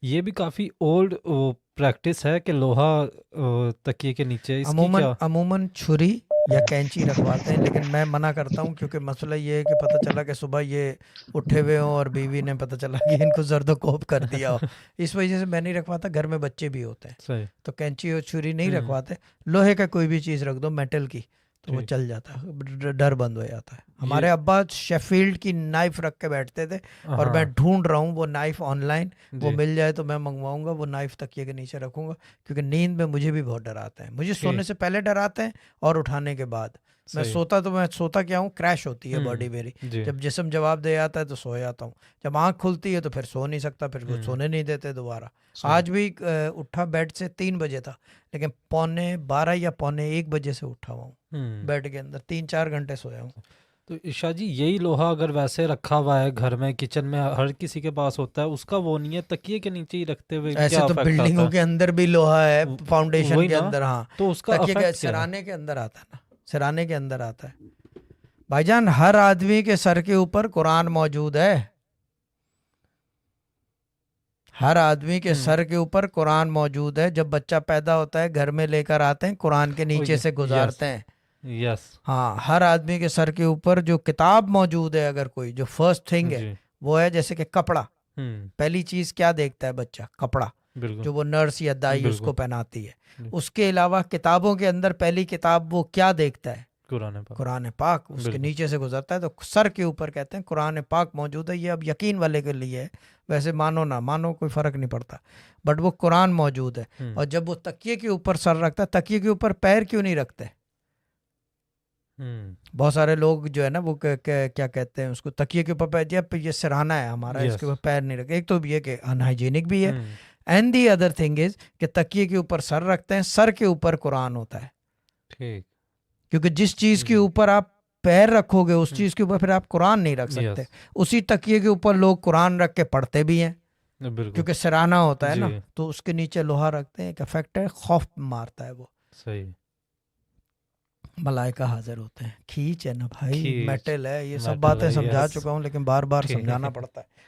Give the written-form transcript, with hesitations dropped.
یہ بھی کافی old practice ہے کہ لوہا تکیے کے نیچے، اس کی کیا؟ عموماً چھری یا کینچی رکھواتے ہیں، لیکن میں منع کرتا ہوں کیونکہ مسئلہ یہ ہے کہ پتہ چلا کہ صبح یہ اٹھے ہوئے ہوں اور بیوی نے پتہ چلا کہ ان کو زرد و کوب کر دیا ہو، اس وجہ سے میں نہیں رکھواتا. گھر میں بچے بھی ہوتے ہیں صحیح. تو کینچی اور چھری نہیں رکھواتے. لوہے کا کوئی بھی چیز رکھ دو، میٹل کی، تو وہ ٹھیک. چل جاتا ہے، ڈر بند ہو جاتا ہے. یہ ہمارے ابا شیفیلڈ کی نائف رکھ کے بیٹھتے تھے، اور میں ہاں ڈھونڈ رہا ہوں وہ نائف آن لائن، وہ جی مل جائے تو میں منگواؤں گا. وہ نائف تکیے کے نیچے رکھوں گا کیونکہ نیند میں مجھے بھی بہت ڈر آتا ہے. مجھے سونے ٹھیک. سے پہلے ڈر آتے ہیں اور اٹھانے کے بعد. میں صحیح. سوتا کیا ہوں، کریش ہوتی ہے باڈی میری. جی. جب جسم جواب دے جاتا ہے تو سو جاتا ہوں. جب آنکھ کھلتی ہے تو پھر سو نہیں سکتا، پھر وہ سونے نہیں دیتے دوبارہ. صحیح. آج بھی اٹھا بیڈ سے 3 بجے تھا، لیکن 12:15 یا 1:45 بجے سے اٹھا ہوا ہوں بیڈ کے اندر. 3-4 گھنٹے سویا ہوں. تو عشا جی یہی لوہا اگر ویسے رکھا ہوا ہے گھر میں، کچن میں ہر کسی کے پاس ہوتا ہے، اس کا وہ نہیں ہے تکیے کے نیچے ہی رکھتے ہوئے ایسے کیا تو افیکٹ آتا بلڈنگوں کے اندر بھی لوہا ہے، فاؤنڈیشن وہی کے نا، اندر. ہاں، تو اس کا تکیے کے افیکٹ کیا ہے؟ سرانے کے اندر آتا ہے نا، سرانے کے اندر آتا ہے. بھائی جان، ہر آدمی کے سر کے اوپر قرآن موجود ہے. ہر آدمی کے سر کے اوپر قرآن موجود ہے. جب بچہ پیدا ہوتا ہے گھر میں لے کر آتے ہیں، قرآن کے نیچے سے یس گزارتے ہیں. یس. ہاں، ہر آدمی کے سر کے اوپر جو کتاب موجود ہے، اگر کوئی جو فرسٹ تھنگ ہے جی. وہ ہے جیسے کہ کپڑا. ہوں پہلی چیز کیا دیکھتا ہے بچہ؟ کپڑا، بالکل جو وہ نرس یا دائی اس بالکل. کو پہناتی ہے. جی. اس کے علاوہ کتابوں کے اندر پہلی کتاب وہ کیا دیکھتا ہے؟ قرآن پاک. قرآن پاک. اس کے بالکل. نیچے سے گزرتا ہے تو سر کے اوپر کہتے ہیں قرآن پاک موجود ہے. یہ اب یقین والے کے لیے ہے، ویسے مانو نہ مانو کوئی فرق نہیں پڑتا، بٹ وہ قرآن موجود ہے. اور جب وہ تکیے کے اوپر سر رکھتا ہے، تکیے کے اوپر پیر کیوں نہیں رکھتے؟ بہت سارے لوگ جو ہے نا وہ کیا کہتے ہیں اس کو، تکیے کے اوپر پیر، یہ سرہانا ہے ہمارا، اس کے اوپر پیر نہیں رکھتے. ایک تو یہ کہ ان ہائیجینک بھی ہے، and the other thing is کہ تکیے کے اوپر سر رکھتے ہیں، سر کے اوپر قرآن ہوتا ہے. ٹھیک. کیونکہ جس چیز کے اوپر آپ پیر رکھو گے اس چیز کے اوپر پھر آپ قرآن نہیں رکھ سکتے. اسی تکیے کے اوپر لوگ قرآن رکھ کے پڑھتے بھی ہیں بالکل. کیونکہ سرانا ہوتا ہے نا، جی. تو اس کے نیچے لوہا رکھتے ہیں. ایک افیکٹ ہے، خوف مارتا ہے وہ. صحیح. ملائکہ حاضر ہوتے ہیں. کھینچ ہے نا بھائی، کھینچ میٹل ہے. یہ سب میٹل باتیں ہے. سمجھا یس. چکا ہوں لیکن بار بار سمجھانا پڑتا ہے.